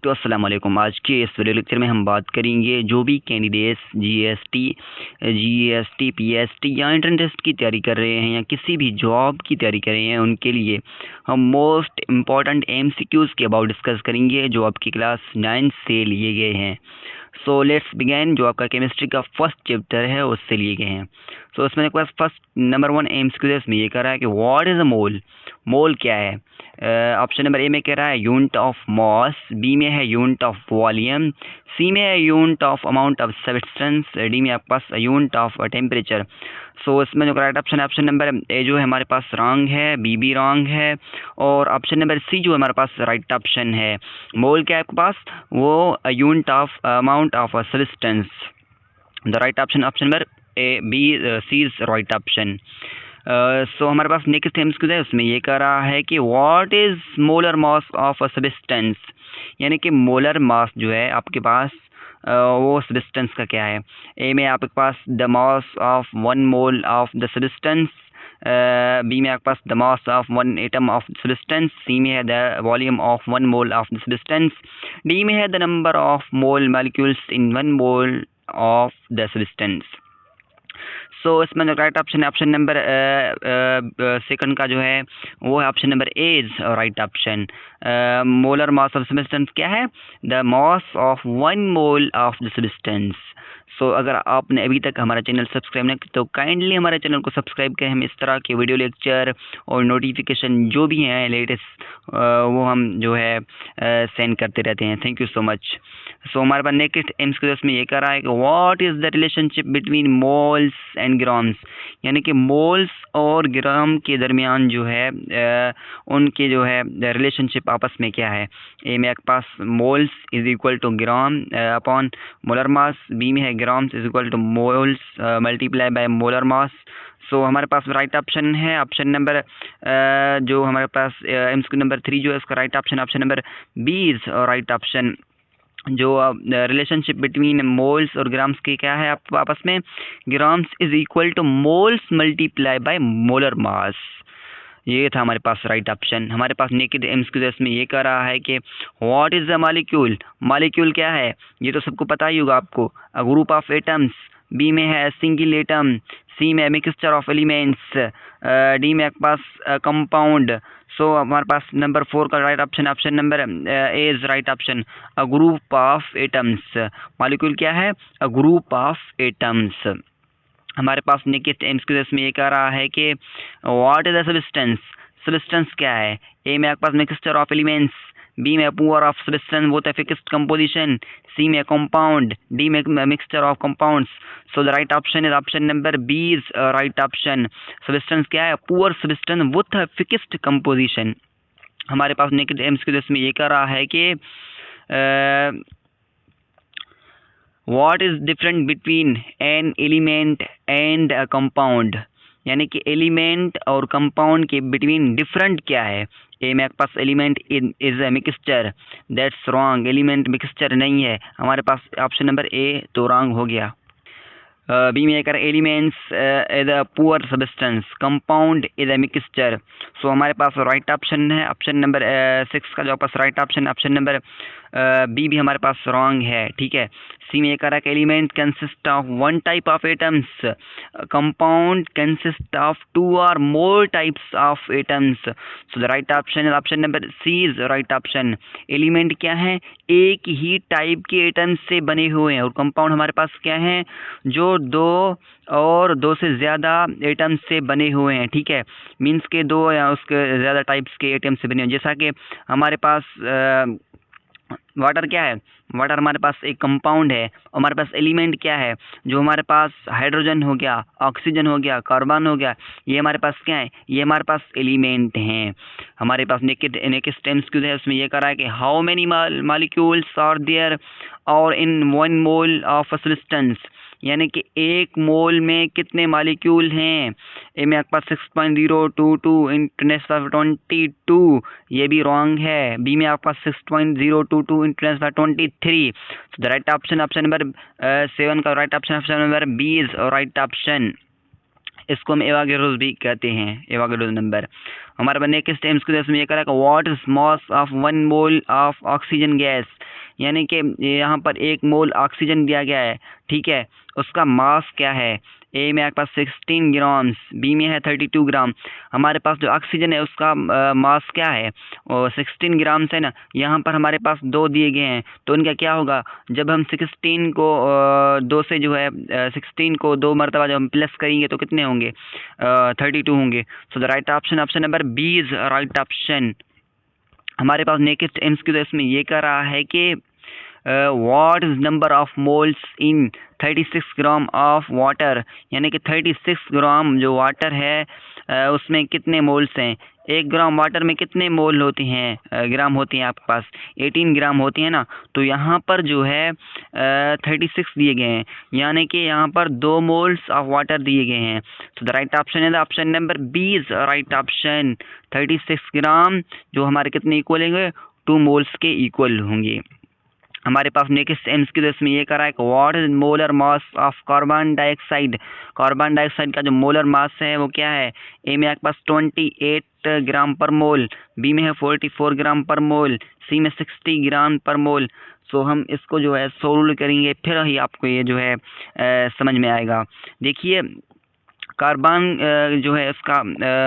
तो अस्सलाम वालेकुम। आज के इस वीडियो लेक्चर में हम बात करेंगे जो भी कैंडिडेट्स जीएसटी पीएसटी या एंट्रेंस टेस्ट की तैयारी कर रहे हैं या किसी भी जॉब की तैयारी कर रहे हैं, उनके लिए हम मोस्ट इम्पॉर्टेंट एमसीक्यूज़ के अबाउट डिस्कस करेंगे जो आपकी क्लास 9 से लिए गए हैं। So let's begin. जो आपका केमिस्ट्री का फर्स्ट चैप्टर है उससे लिए गए हैं। सो इसमें एक बार फर्स्ट नंबर 1 एमसीक्यू इसमें ये कह रहा है कि व्हाट इज़ अ मोल। मोल क्या है? ऑप्शन नंबर ए में कह रहा है यूनिट ऑफ मास, बी में है यूनिट ऑफ वॉल्यूम, सी में है unit of amount of substance, D में आपके पास यूनिट ऑफ टेम्परेचर। सो इसमें जो करेक्ट ऑप्शन है ऑप्शन नंबर ए जो है हमारे पास रॉन्ग है, बी भी रॉन्ग है, और ऑप्शन नंबर सी जो हमारे पास राइट ऑप्शन है। मोल क्या है आपके पास? वो unit of amount of substance. The right option option number A B C is right option. So हमारे पास नेक्स्ट एमसीक्यू है, उसमें ये कह रहा है कि what is molar mass of a substance, यानी कि मोलर मास जो है आपके पास वो सब्सटेंस का क्या है। ए में आपके पास the mass of 1 mole of the substance, B में आपके पास the mass of 1 atom of substance, C में है the volume of 1 mole of the substance, D में है the number of mole molecules in 1 mole of the substance. So इसमें जो right option है ऑप्शन नंबर सेकंड का जो है वो है option number A is right option. Molar mass of substance क्या है? The mass of 1 mole of the substance. So अगर आपने अभी तक हमारा चैनल सब्सक्राइब नहीं किया तो काइंडली हमारे चैनल को सब्सक्राइब करें। हम इस तरह के वीडियो लेक्चर और नोटिफिकेशन जो भी हैं लेटेस्ट वो हम जो है सेंड करते रहते हैं। Thank you so much. So हमारे पास नेक्स्ट एमसीक्यू में ये कह रहा है कि what is the relationship between moles and grams, यानी कि मोल्स और ग्राम के दरमियान जो है उनके जो है रिलेशनशिप आपस में क्या है। ए में आपके पास moles is equal to gram upon molar mass, B में है grams is equal to moles multiply by molar mass. So हमारे पास राइट ऑप्शन है ऑप्शन नंबर जो हमारे पास एमसीक्यू नंबर 3 जो है उसका right option option number B is right option. जो रिलेशनशिप बिटवीन मोल्स और ग्राम्स की क्या है आप आपस में? Grams is equal to moles multiply by molar मास। ये था हमारे पास राइट ऑप्शन। हमारे पास नेकेड एमसीक्यू में ये कह रहा है कि what is the molecule. Molecule क्या है ये तो सबको पता ही होगा आपको। A group of atoms, B में है सिंगल एटम, सी में मिक्सचर ऑफ एलिमेंट्स, डी में आपके पास कंपाउंड। सो हमारे पास नंबर 4 का right option option number A is right option. A group of atoms. Molecule क्या है? अ ग्रुप ऑफ एटम्स। हमारे पास नेक्स्ट एमसीक्यू में ये कह रहा है कि what is the substance. Substance क्या है? ए में आपके पास मिक्सचर ऑफ एलिमेंट्स, बी में पुअर ऑफ सब्सटेंस वो फिक्स्ड कंपोजिशन, सी में कंपाउंड, डी में mixture of compounds. So the right option is option number B is right option. Substance क्या है? Pure substance with fixed composition. हमारे पास next MCQ में ये कह रहा है कि what is different between an element and a compound, यानी कि एलिमेंट और कंपाउंड के बिटवीन डिफरेंट क्या है। ए में आपके पास element is a mixture, that's wrong. Element mixture नहीं है, हमारे पास ऑप्शन नंबर ए तो रॉन्ग हो गया। बी में कर elements is a pure substance, compound is a mixture. So हमारे पास राइट ऑप्शन है ऑप्शन नंबर 6 का जो पास right option option number B भी हमारे पास रॉन्ग है। ठीक है। सी में कह रहा है कि element consist of 1 type of atoms, compound consist of 2 और more types of atoms. So the right option is option number C is right option. Element क्या है? एक ही टाइप के एटम्स से बने हुए हैं, और कंपाउंड हमारे पास क्या है? जो 2 और 2 से ज़्यादा एटम्स से बने हुए हैं। ठीक है, मीन्स के 2 या उसके ज़्यादा टाइप्स के एटम्स से बने हुए हैं। जैसा कि हमारे पास वाटर क्या है? वाटर हमारे पास एक कंपाउंड है। हमारे पास एलिमेंट क्या है? जो हमारे पास हाइड्रोजन हो गया, ऑक्सीजन हो गया, कार्बन हो गया, ये हमारे पास क्या है? ये हमारे पास एलिमेंट हैं। हमारे पास नेक्स्ट एमसीक्यू है, उसमें ये कह रहा है कि how many molecules are there और in 1 mole of a substance, यानी कि 1 मोल में कितने मॉलिक्यूल हैं। ए में आपके पास 6.022 इंटू 10^22, ये भी रॉन्ग है। बी में आपके पास 6.022 इंटू 10^23। तो the right option option number 7 का right option option number B is right option. इसको हम एवागेड्रोस भी कहते हैं, एवागेड्रोस नंबर। हमारे पास नेक्स्ट एमसीक्यू में ये कह रहा है what is mass of 1 mole of oxygen gas, यानी कि यहाँ पर 1 मोल ऑक्सीजन दिया गया है, ठीक है, उसका मास क्या है, ए में आपके पास 16 ग्राम्स, बी में है 32 ग्राम। हमारे पास जो ऑक्सीजन है उसका मास क्या है, और 16 ग्राम्स है ना, यहाँ पर हमारे पास 2 दिए गए हैं, तो उनका क्या होगा, जब हम 16 को 2 से जो है 16 को 2 मरतबा जब हम प्लस करेंगे तो कितने होंगे, 32 होंगे। So the right option, option number B is right option. हमारे पास नेक्स्ट एमसीक्यू इसमें ये कह रहा है कि what is number of moles in 36 gram of water, यानी कि 36 ग्राम जो वाटर है उसमें कितने मोल्स हैं। 1 ग्राम वाटर में कितने मोल होते हैं, ग्राम होती हैं आपके पास, 18 ग्राम होती हैं ना, तो यहाँ पर जो है 36 दिए गए हैं, यानी कि यहाँ पर 2 मोल्स ऑफ वाटर दिए गए हैं। तो द राइट ऑप्शन है option number B is right option. 36 gram जो हमारे कितने इक्वल होंगे, 2 मोल्स के इक्वल होंगे। हमारे पास नेक्स्ट एमसीक्यू इसमें ये करा है कि what is molar mass of carbon dioxide. Carbon dioxide का जो मोलर मास है वो क्या है, ए में आपके पास 28 ग्राम पर मोल, बी में है 44 ग्राम पर मोल, सी में 60 ग्राम पर मोल। सो हम इसको जो है सोल्व करेंगे, फिर ही आपको ये जो है समझ में आएगा। देखिए कार्बन जो है इसका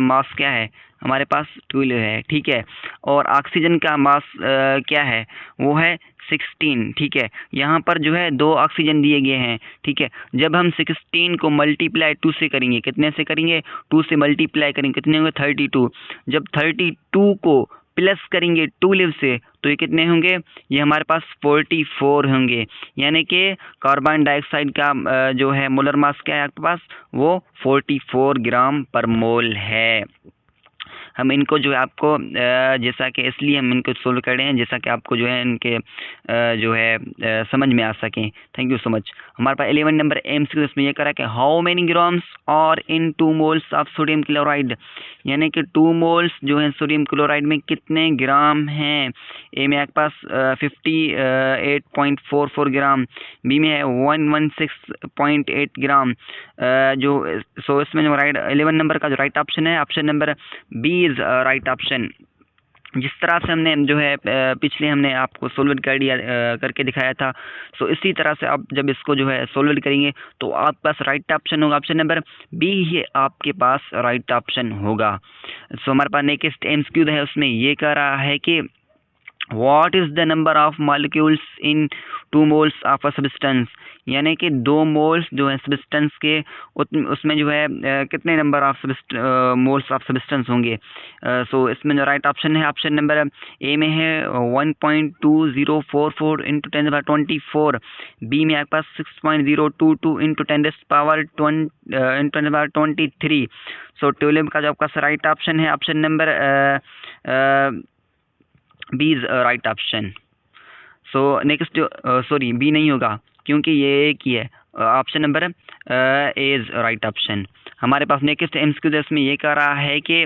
मास क्या है, हमारे पास 12 है, ठीक है, और ऑक्सीजन का मास क्या है, वो है 16, ठीक है। यहाँ पर जो है 2 ऑक्सीजन दिए गए हैं, ठीक है। जब हम 16 को मल्टीप्लाई 2 से करेंगे, कितने से करेंगे, 2 से मल्टीप्लाई करेंगे, कितने होंगे 32। जब 32 को प्लस करेंगे 2 लिव से तो ये कितने होंगे, ये हमारे पास 44 होंगे, यानी कि कार्बन डाइऑक्साइड का जो है मोलर मास क्या है आपके पास, वो 44 ग्राम पर मोल है। हम इनको जो है आपको जैसा कि इसलिए हम इनको सोल्व कर रहे हैं जैसा कि आपको जो है इनके जो है समझ में आ सकें। Thank you so much. हमारे पास 11 नंबर एमसीक्यू इसमें यह करा कि हाउ मेनी ग्राम्स और इन 2 मोल्स ऑफ सोडियम क्लोराइड, यानी कि 2 मोल्स जो है सोडियम क्लोराइड में कितने ग्राम हैं। ए में आपके पास 58.44 ग्राम, बी में है 116.8 ग्राम। जो सो इसमें जो राइट 11 नंबर का जो राइट ऑप्शन है option number B is right option. जिस तरह से हमने जो है पिछले हमने आपको सोल्व कर दिया करके दिखाया था, सो इसी तरह से आप जब इसको जो है सोल्व करेंगे तो आपके पास राइट ऑप्शन होगा, ऑप्शन नंबर बी ही आपके पास राइट ऑप्शन होगा। सो हमारे पास नेक्स्ट एमसीक्यू है उसमें ये कह रहा है कि what is the number of molecules in 2 moles of a substance, यानी कि 2 मोल्स जो है सब्सटेंस के उसमें जो है कितने number of moles of substance होंगे। सो इसमें जो राइट ऑप्शन है ऑप्शन नंबर ए में है 1.2044 इंटू 10⁻24, बी में आपके पास 6.022 इंटू 10⁻23। सो 12 का जो आपका राइट ऑप्शन है option number B is right option. So next sorry B नहीं होगा क्योंकि ये एक ही है, option number A is right option. हमारे पास नेक्स्ट एमसीक्यू में ये कह रहा है कि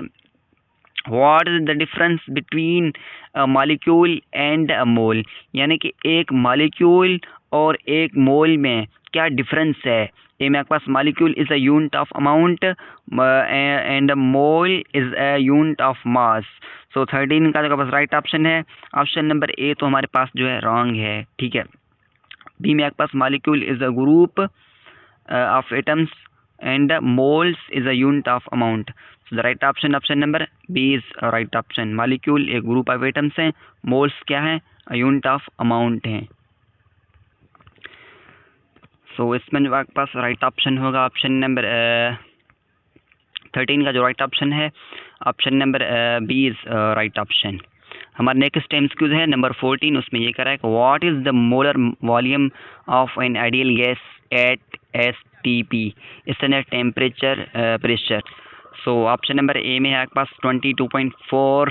what is the difference between a molecule and a mole, यानी कि एक मॉलिक्यूल और एक मोल में क्या डिफरेंस है। ए में आपके पास molecule is a unit of amount and mole is a unit of mass. So 13 का जो पास राइट ऑप्शन है ऑप्शन नंबर ए तो हमारे पास जो है रॉन्ग है, ठीक है। बी में आपके पास molecule is a group of atoms and moles is a unit of amount. So the right option option number B is right option. Molecule एक ग्रुप ऑफ एटम्स हैं, मोल्स क्या है, यूनिट ऑफ अमाउंट हैं। So इसमें जो आपके पास right option होगा ऑप्शन नंबर 13 का जो राइट ऑप्शन है option number B is right option. हमारा नेक्स्ट एमसीक्यू है नंबर 14, उसमें ये कह रहा है कि what is the molar volume of an ideal gas at STP, standard temperature pressure. So option number A में है आपके पास 22.4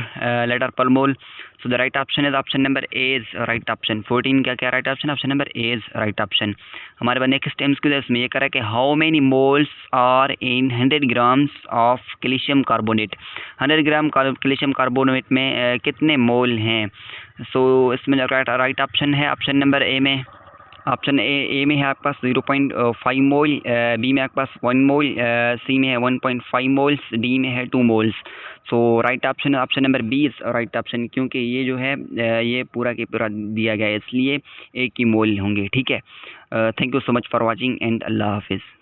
litre per mole. So the right option is option number A is right option. 14 का क्या right option, option number A is right option. हमारे पास next MCQ है इसमें ये कह रहा है कि how many moles are in 100 grams of calcium carbonate. 100 gram calcium carbonate में कितने मोल हैं। सो इसमें जो राइट ऑप्शन है ऑप्शन नंबर ए में ऑप्शन ए में है आपके पास 0.5 मोल, बी में आपके पास 1 मोल, सी में है 1.5 मोल्स, डी में है 2 moles. So right option option number B is right option, क्योंकि ये जो है ये पूरा के पूरा दिया गया है, इसलिए एक ही मोल होंगे। ठीक है, thank you so much for watching and अल्लाह हाफिज़।